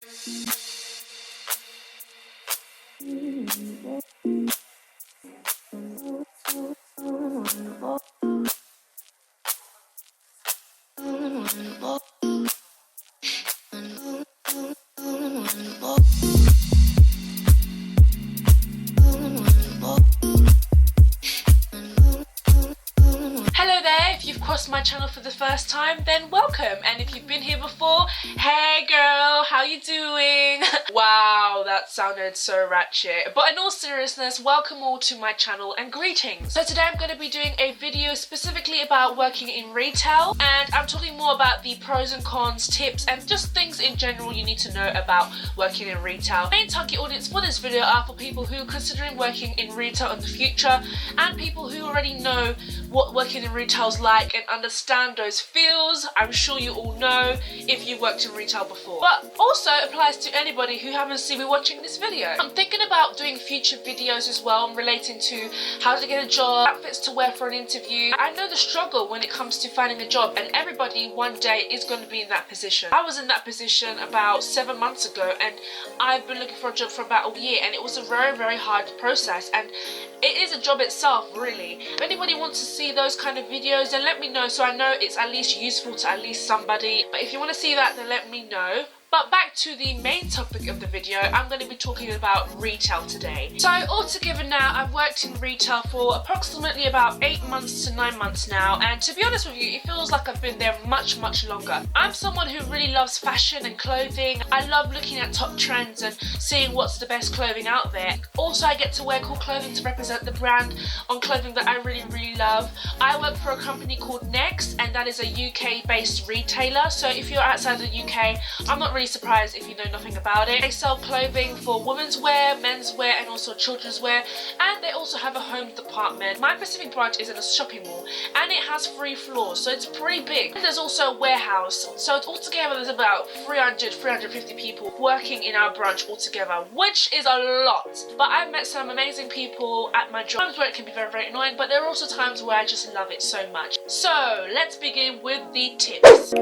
Hello there, if you've crossed my channel for the first time, then welcome, and if you've been here before, hey girl, how you doing? Wow, that sounded so ratchet. But in all seriousness, welcome all to my channel and greetings. So today I'm going to be doing a video specifically about working in retail, and I'm talking more about the pros and cons, tips, and just things in general you need to know about working in retail. The main target audience for this video are for people who are considering working in retail in the future, and people who already know what working in retail is like and understand those feels. I'm sure you all know if you've worked in retail before, but also applies to anybody who happens to be watching this video. I'm thinking about doing future videos as well relating to how to get a job, outfits to wear for an interview. I know the struggle when it comes to finding a job, and everybody one day is going to be in that position. I was in that position about 7 months ago, and I've been looking for a job for about a year, and it was a very hard process, and it is a job itself really. If anybody wants to see those kind of videos, then let me know so I know it's at least useful to at least somebody. But if you want to see that, then let me know. But back to the main topic of the video, I'm going to be talking about retail today. So altogether now, I've worked in retail for approximately about 8 months to 9 months now, and to be honest with you, it feels like I've been there much longer. I'm someone who really loves fashion and clothing. I love looking at top trends and seeing what's the best clothing out there. Also, I get to wear cool clothing to represent the brand on clothing that I really love. I work for a company called Next, and that is a UK based retailer. So if you're outside the UK, I'm not really surprised if you know nothing about it. They sell clothing for women's wear, men's wear, and also children's wear, and they also have a home department. My Pacific branch is in a shopping mall, and it has 3 floors, so it's pretty big. And there's also a warehouse, so altogether there's about 350 people working in our branch altogether, which is a lot. But I've met some amazing people at my job. Times where it can be very annoying, but there are also times where I just love it so much. So let's begin with the tips.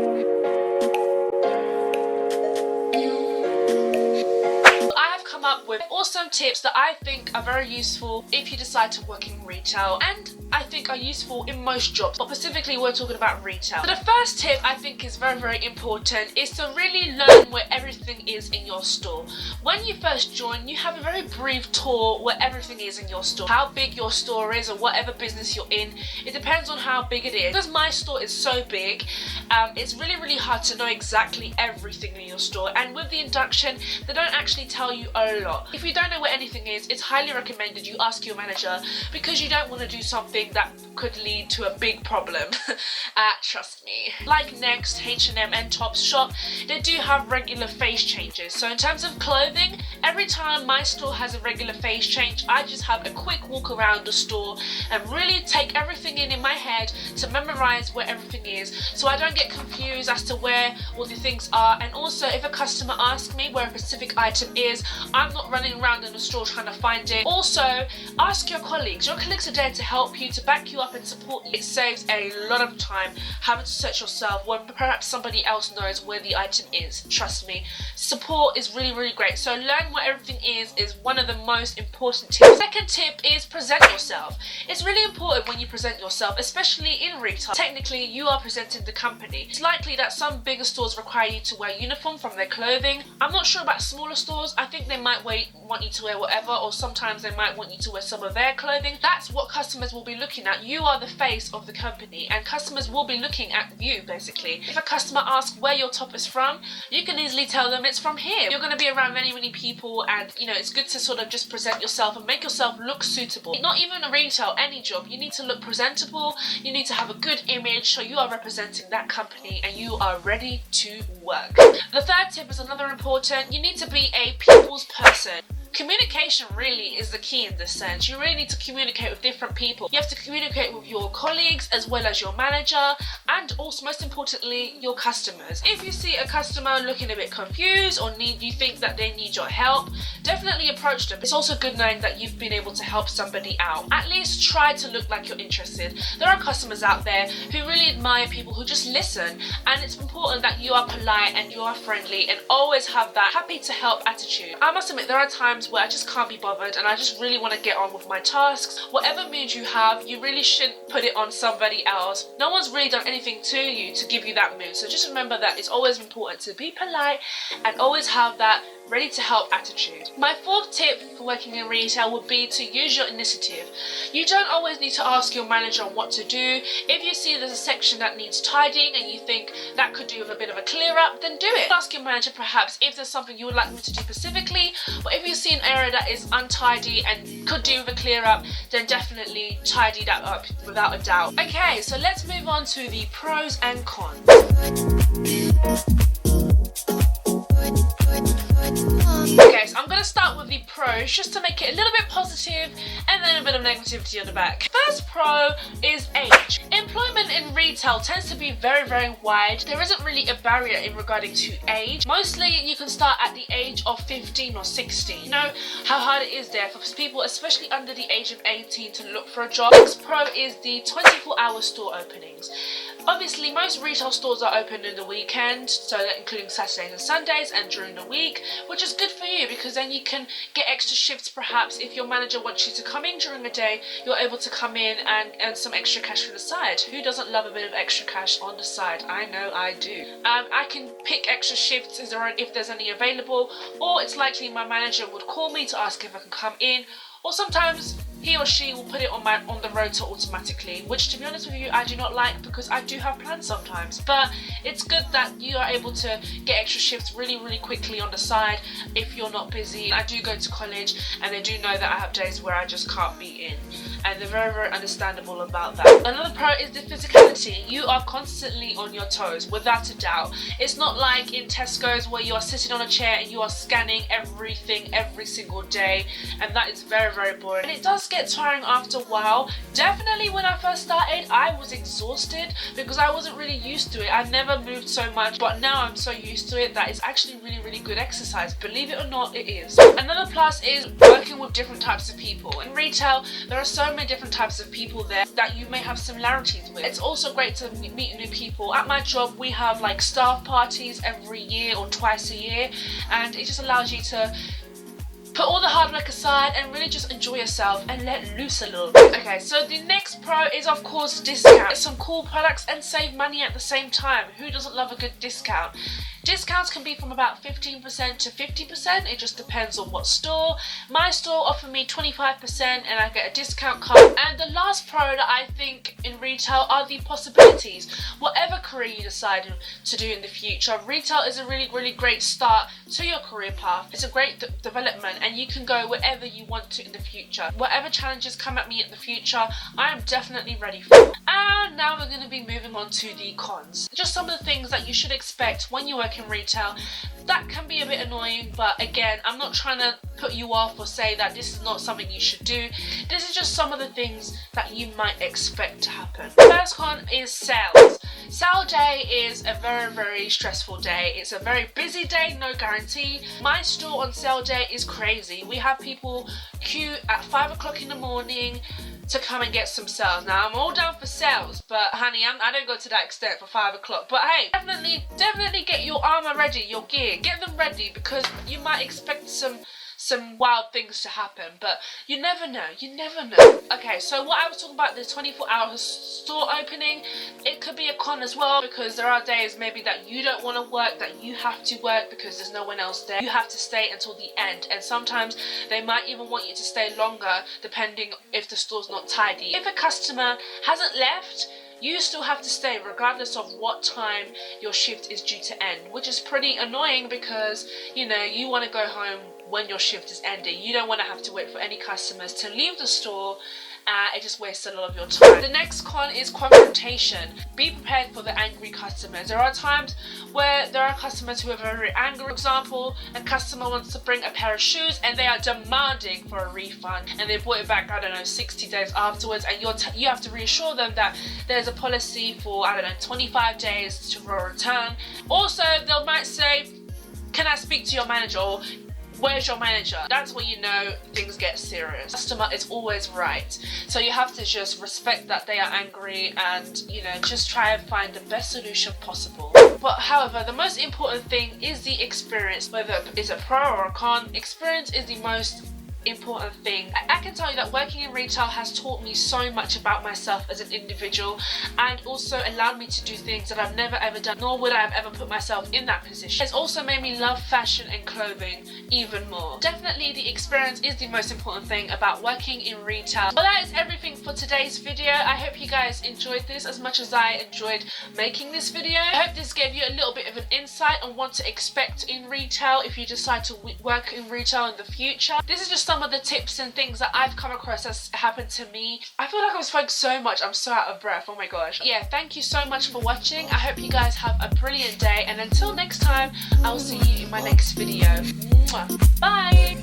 Up with awesome tips that I think are very useful if you decide to work in retail, and I think are useful in most jobs, but specifically we're talking about retail. So the first tip I think is very important is to really learn where everything is in your store. When you first join, you have a very brief tour where everything is in your store. How big your store is, or whatever business you're in, it depends on how big it is. Because my store is so big, it's really hard to know exactly everything in your store, and with the induction they don't actually tell you a lot. If you don't know where anything is, it's highly recommended you ask your manager, because you don't want to do something that could lead to a big problem. Trust me. Like Next, H&M, and Topshop, they do have regular phase changes. So in terms of clothing, every time my store has a regular phase change, I just have a quick walk around the store and really take everything in my head to memorize where everything is, so I don't get confused as to where all the things are. And also, if a customer asks me where a specific item is, I'm not running around in the store trying to find it. Also, ask your colleagues. Your colleagues are there to help you, to back you up and support you. It saves a lot of time having to search yourself when perhaps somebody else knows where the item is. Trust me, support is really great. So learn where everything is one of the most important tips. Second tip is present yourself. It's really important when you present yourself, especially in retail. Technically, you are presenting the company. It's likely that some bigger stores require you to wear uniform from their clothing. I'm not sure about smaller stores. I think they might want you to wear whatever, or sometimes they might want you to wear some of their clothing. That's what customers will be looking at. You are the face of the company, and customers will be looking at you basically. If a customer asks where your top is from, you can easily tell them it's from here. You're going to be around many people, and you know, it's good to sort of just present yourself and make yourself look suitable. Not even a retail, any job, you need to look presentable. You need to have a good image, so you are representing that company and you are ready to work. The third tip is another important. You need to be a people's person. Communication really is the key in this sense. You really need to communicate with different people. You have to communicate with your colleagues as well as your manager, and also most importantly your customers. If you see a customer looking a bit confused or you think that they need your help, definitely approach them. It's also good knowing that you've been able to help somebody out. At least try to look like you're interested. There are customers out there who really admire people who just listen, and it's important that you are polite and you are friendly and always have that happy to help attitude. I must admit, there are times where I just can't be bothered and I just really want to get on with my tasks. Whatever mood you have, you really shouldn't put it on somebody else. No one's really done anything to you to give you that mood, so just remember that it's always important to be polite and always have that ready to help attitude. My fourth tip for working in retail would be to use your initiative. You don't always need to ask your manager what to do. If you see there's a section that needs tidying and you think that could do with a bit of a clear up, then do it. Ask your manager perhaps if there's something you would like me to do specifically, or if you see an area that is untidy and could do with a clear up, then definitely tidy that up without a doubt. Okay, so let's move on to the pros and cons. Okay, so I'm going to start with the pros just to make it a little bit positive and then a bit of negativity on the back. First pro is age. Employment in retail tends to be very wide. There isn't really a barrier in regarding to age. Mostly you can start at the age of 15 or 16. You know how hard it is there for people, especially under the age of 18, to look for a job. Next pro is the 24-hour store openings. Obviously, most retail stores are open in the weekend, so that including Saturdays and Sundays and during the week, which is good for you because then you can get extra shifts. Perhaps if your manager wants you to come in during the day, you're able to come in and earn some extra cash from the side. Who doesn't love a bit of extra cash on the side? I know I do. I can pick extra shifts if there's any available, or it's likely my manager would call me to ask if I can come in, or sometimes he or she will put it on the rota automatically, which to be honest with you I do not like because I do have plans sometimes. But it's good that you are able to get extra shifts really quickly on the side if you're not busy. I do go to college and they do know that I have days where I just can't be in, and they're very understandable about that. Another pro is the physicality. You are constantly on your toes, without a doubt. It's not like in Tesco's where you are sitting on a chair and you are scanning everything every single day, and that is very boring. And it does get tiring after a while. Definitely when I first started I was exhausted because I wasn't really used to it. I never moved so much, but now I'm so used to it that it's actually really good exercise. Believe it or not, it is. Another plus is working with different types of people. In retail there are so many different types of people there that you may have similarities with. It's also great to meet new people. At my job we have like staff parties every year or twice a year, and it just allows you to put all the hard work aside and really just enjoy yourself and let loose a little bit. Okay, so the next pro is of course discount. Get some cool products and save money at the same time. Who doesn't love a good discount? Discounts can be from about 15% to 50%. It just depends on what store. My store offered me 25% and I get a discount card. And the last pro that I think in retail are the possibilities. Whatever career you decide to do in the future, retail is a really great start to your career path. It's a great development and you can go wherever you want to in the future. Whatever challenges come at me in the future, I am definitely ready for. And now we're going to be moving on to the cons. Just some of the things that you should expect when you work in retail. That can be a bit annoying, but again, I'm not trying to put you off or say that this is not something you should do. This is just some of the things that you might expect to happen. First con is sales. Sale day is a very stressful day. It's a very busy day, no guarantee. My store on sale day is crazy. We have people queue at 5 o'clock in the morning to come and get some sales. Now I'm all down for sales, but honey, I don't go to that extent for 5 o'clock. But hey, definitely get your armor ready, your gear, get them ready, because you might expect some wild things to happen, but you never know. Okay, so what I was talking about, the 24-hour store opening, it could be a con as well, because there are days maybe that you don't want to work, that you have to work because there's no one else there. You have to stay until the end, and sometimes they might even want you to stay longer depending if the store's not tidy. If a customer hasn't left, you still have to stay regardless of what time your shift is due to end, which is pretty annoying because, you know, you want to go home when your shift is ending. You don't want to have to wait for any customers to leave the store and it just wastes a lot of your time. The next con is confrontation. Be prepared for the angry customers. There are times where there are customers who are very angry. For example, a customer wants to bring a pair of shoes and they are demanding for a refund, and they brought it back, I don't know, 60 days afterwards, and you have to reassure them that there's a policy for, I don't know, 25 days to return. Also, they might say, can I speak to your manager, or where's your manager? That's when you know things get serious. Customer is always right, so you have to just respect that they are angry and, you know, just try and find the best solution possible. But however, the most important thing is the experience. Whether it's a pro or a con, experience is the most important thing. I can tell you that working in retail has taught me so much about myself as an individual, and also allowed me to do things that I've never ever done, nor would I have ever put myself in that position. It's also made me love fashion and clothing even more. Definitely the experience is the most important thing about working in retail. Well, that is everything for today's video. I hope you guys enjoyed this as much as I enjoyed making this video. I hope this gave you a little bit of an insight on what to expect in retail if you decide to work in retail in the future. This is just some of the tips and things that I've come across that's happened to me. I feel like I've spoken so much, I'm so out of breath, oh my gosh. Yeah, thank you so much for watching. I hope you guys have a brilliant day, and until next time, I will see you in my next video. Mwah. Bye!